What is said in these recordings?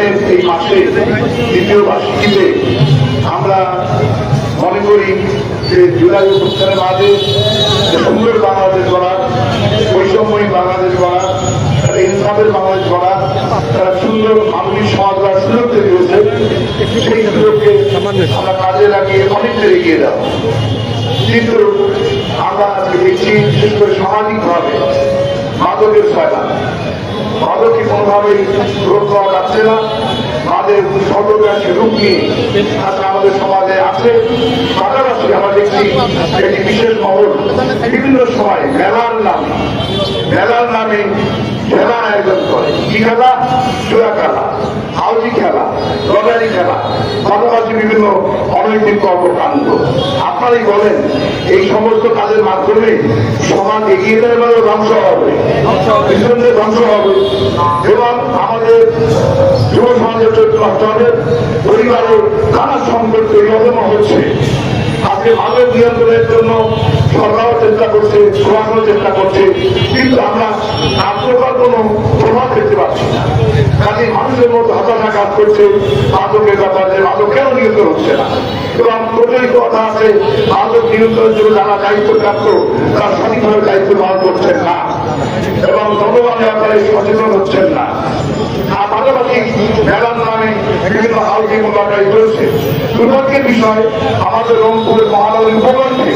রমজানের এই মাসে দ্বিতীয় বার্ষিকীতে আমরা মনে করি যে জুলাই অভ্যুত্থানের মাঝে সুন্দর বাংলাদেশ গড়া, বৈষম্যহীন বাংলাদেশ গড়া, তারা ইনসাফের বাংলাদেশ গড়া, তারা সুন্দর মানবিক সমাজ গড়ার সুযোগ তৈরি হয়েছে। সেই সুযোগকে আমরা কাজে লাগিয়ে অনেকটা এগিয়ে যাবো। কিন্তু আমরা আজকে দেখছি বিশেষ করে সামাজিকভাবে মাদকের ছয়লা, মাদককে কোনোভাবেই রোধ করা যাচ্ছে না। আমাদের সর্বব্যাপী রূপ নিয়ে আজকে আমাদের সমাজে আছে। পাশাপাশি আমরা দেখছি একটি বিশেষ মহল বিভিন্ন সময় মেলার নামে খেলা আয়োজন করে। কি খেলা? জোড়া খেলা, হাউজি খেলা, লটারি খেলা, পাশাপাশি বিভিন্ন অনৈতিক কর্মকাণ্ড। আপনারাই বলেন এই সমস্ত কাজের মাধ্যমে সমাজ এগিয়ে যাবে বা ধ্বংস হবে? পিছনে ধ্বংস হবে। এবং আমাদের যুব সমাজের চরিত্র নষ্ট হবে, পরিবারে নানা সংকট তৈরি হচ্ছে। আজকে মাদক নিয়ন্ত্রণের জন্য সরকারও চেষ্টা করছে, প্রশাসনও চেষ্টা করছে, কিন্তু আমরা কার্যকর কোনো প্রভাব দেখতে পাচ্ছি না। কাজে মানুষের মধ্যে হতাশা কাজ করছে মাদকের ব্যাপারে, মাদক কেন নিয়ন্ত্রণ হচ্ছে না। এবং প্রচলিত কথা আছে, মাদক নিয়ন্ত্রণের জন্য যারা দায়িত্বপ্রাপ্ত তারা সঠিকভাবে দায়িত্ব পালন করছেন না এবং জনগণ ব্যাপারে সচেতন হচ্ছেন না। আর পাশাপাশি মেলার নামে বিভিন্ন হাউজিং লটারি চলছে। দুর্ভাগ্যের বিষয়, আমাদের রংপুরের মহানগরী উপকণ্ঠে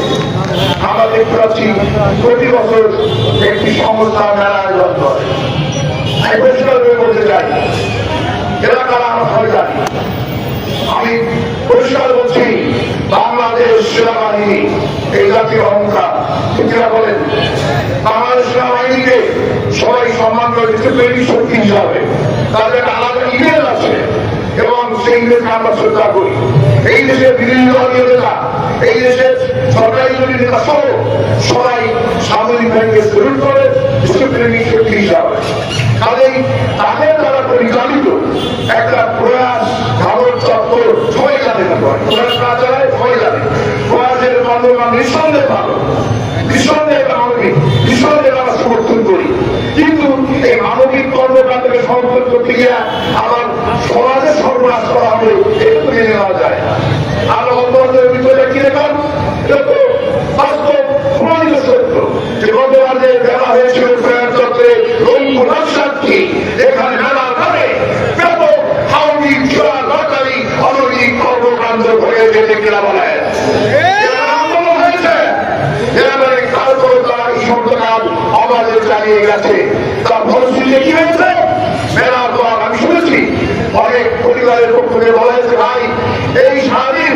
আমরা দেখতে পাচ্ছি প্রতি বছর একটি সংস্থা মেলা আয়োজন করে। আমি পরিষ্কারভাবে বলতে চাই, এলাকার আমরা সবাই জানি, আমি পরিষ্কার বলছি, বাংলাদেশ সেনাবাহিনী এই জাতীয় অহংকার। ঠিকরা বলেন, বাংলাদেশ সেনাবাহিনীকে সবাই সম্মান করে ডিসিপ্লিন শক্তি হিসাবে তাদের একটা আলাদা ইমেজ আছে এবং সেই ইমেজকে আমরা শ্রদ্ধা করি। এই দেশের বিভিন্ন দলীয় নেতা, এই দেশের সরকারি দলীয় নেতা সহ সবাই সামরিক ব্যাংকে সেলুট করে ডিসিপ্লিন শক্তি হিসাবে। কাজেই তাদের দ্বারা পরিচালিত একটা প্রয়াস ভারত চক্র সবাই জানে না, প্রয়াস না চালায় সবাই জানে। প্রয়াসের কর্মকাণ্ড নিঃসন্দেহে ভালো, নিঃসন্দেহে মানবিক, নিঃসন্দেহে আমরা সমর্থন করি। কিন্তু এই মানবিক কর্মকাণ্ডকে সমর্থন করতে গিয়ে আবার সমাজের সর্বনাশ করা হবে, এটা তো মেনে নেওয়া যায় না। আমরা বর্তমানের বিষয়টা কি দেখলাম, এটা তো বাস্তব প্রমাণিত সত্য যে গতবার যে বেলা হয়েছিল প্রয়াস চক্রে রংপুর রাজসাক্ষী, এখানে মেলার নামে ব্যাপক হাউজি জোড়া লটারি অনৈতিক কর্মকাণ্ড হয়ে যেতে কিনা বলেন আন্দোলন হয়েছে। এবারে তারপরে তারা এই সমস্ত কাজ আমাদের চালিয়ে গেছে। তার ফলশ্রুতিতে কি হয়েছে? মেলার পর আমি শুনেছি অনেক পরিবারের পক্ষ থেকে বলা হয়েছে, ভাই এই সারাদিন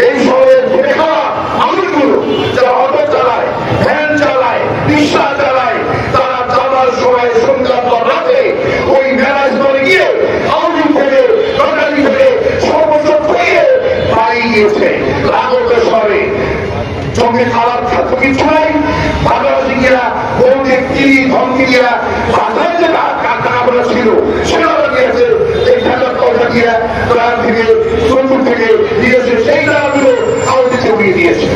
এই শহরের ঘুরে খাওয়া মানুষগুলো যারা অটো চালায়, ভ্যান চালায়, রিক্সা চালায়, তারা যাওয়ার সময় সন্ধ্যার পর রাতে ওই মেলা স্থলে গিয়ে হাউজিং থেকে লটারি থেকে সর্বস্ব পেয়ে বাড়ি গিয়েছে। লাগতে শহরে সঙ্গে খাবার খাদ্য কিছু নাই, ভালোবাসিকেরা বউকে কিনি ধমকিরা বাধায় যে কাকাগুলো ছিল সেগুলো দিয়েছে, এই টাকার পয়সা দিয়ে প্রাণ থেকে তন্দুর থেকে দিয়েছে, সেই টাকাগুলো হাউজিং জমিয়ে দিয়েছে।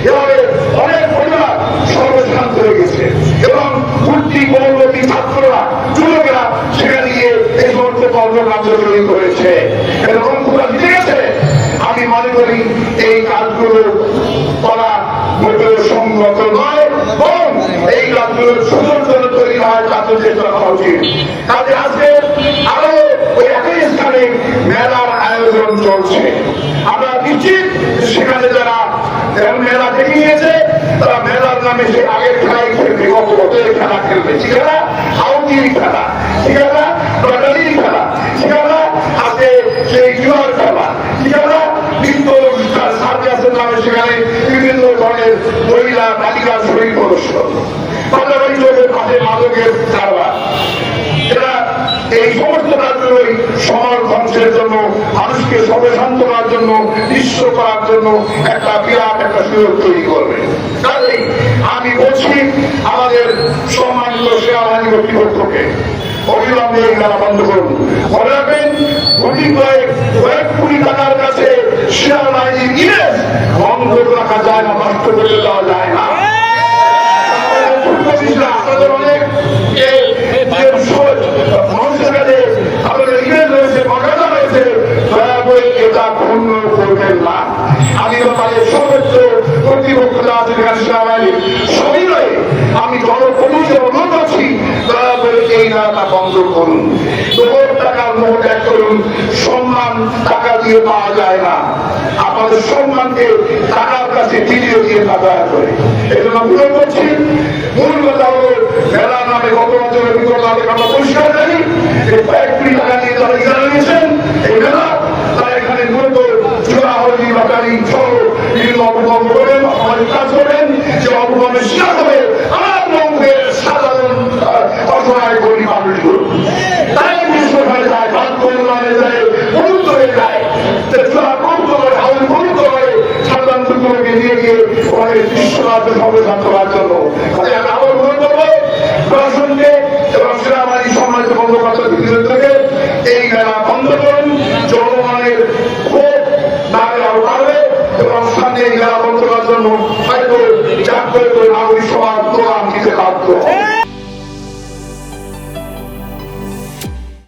এভাবে অনেক পরিবার সর্বশান্ত হয়ে গেছে এবং ভর্তি গৌরবতী ছাত্ররা, যুবকেরা সেখানে গিয়ে এই সমস্ত কর্মকাণ্ড জড়িত হয়েছে। এরকম পুরা জিতে গেছে। আমি মনে করি এই কাজগুলো করা মোটেও সংগত নয়, বরং এই কাজগুলোর সুযোগ জন্য তৈরি হয় ছাত্র চেষ্টা করা উচিত। কাজে আজকে আরো ওই একই স্থানে মেলার আয়োজন চলছে। আমরা নিশ্চিত সেখানে যারা মেলা দেখে নিয়েছে তারা মেলার নামে সে আগের খেলাই খেলবে, গত বছরের খেলা খেলবে। সেখানে হাউজির খেলা, সেখানে লটারির খেলা, সেখানে হাতে সেই জুয়ার খেলা, সেখানে নৃত্য অনুষ্ঠান, সার্কাসের নামে সেখানে বিভিন্ন ধরনের মহিলা বালিকা শরীর প্রদর্শন, পাশাপাশি হাতে মাদকের কারবার। এরা এই সমস্ত কাজগুলোই সমাজ ধ্বংসের জন্য, মানুষকে সর্বশান্ত করার জন্য, নিঃস্ব করার জন্য একটা বিরাট একটা সুযোগ তৈরি করবে। কাজেই আমি বলছি আমাদের সম্মানিত সেনাবাহিনী কর্তৃপক্ষকে অবিলম্বে এই মেলা বন্ধ করুন। মনে রাখবেন, কয়েক কোটি টাকার কাছে সেনাবাহিনীর ইমেজ বন্ধ রাখা যায় না, নষ্ট করে দেওয়া যায় না। আপনাদের অনেক মানুষের কাছে আপনাদের ইমেজ রয়েছে, জামাতের কাছে সেনাবাহিনীর সবই নয়, আমি জনপ্রতিনিধি অনুরোধ করছি দয়া করে এই মেলাটা বন্ধ করুন। দুপুর টাকার নোট এক করুন, সম্মান টাকা দিয়ে পাওয়া যায় না, আপনাদের সম্মানকে টাকার কাছে ফিরিয়ে দিয়ে দয়া করে এই জন্য অনুরোধ করছি। মূল কথা হলো মেলার নামে গত বছরের বিগত আমরা পরিষ্কার জানি যে কয়েক কোটি টাকা নিয়ে তারা ইজারা নিয়েছেন এই মেলা, তারা এখানে মূলত চূড়া হলি বাটারি সহ বিভিন্ন অপকর্ম করেন, অসামাজিক কাজ করেন, যে অপকর্মের শিকার হবে আমার বঙ্গের সাধারণ অসহায় গরিব মানুষগুলো। তাই বিশ্বভাবে যায় ভাত কল্যাণে যায় গুরুত্ব হয়ে যায়, চূড়া গুরুত্ব করে হাউল গুরুত্ব করে সাধারণগুলোকে নিয়ে গিয়ে ওখানে বিশ্বরাজ্য সংবিধান করার জন্য। আমি আবার মনে করবো প্রশাসনকে এবং সেনাবাহিনী সম্মানিত বন্দ্যোপাধ্যায় থেকে এই মেলা বন্ধ করুন, জনগণের ক্ষোভ না আরো বাড়বে এবং সামনে এই মেলা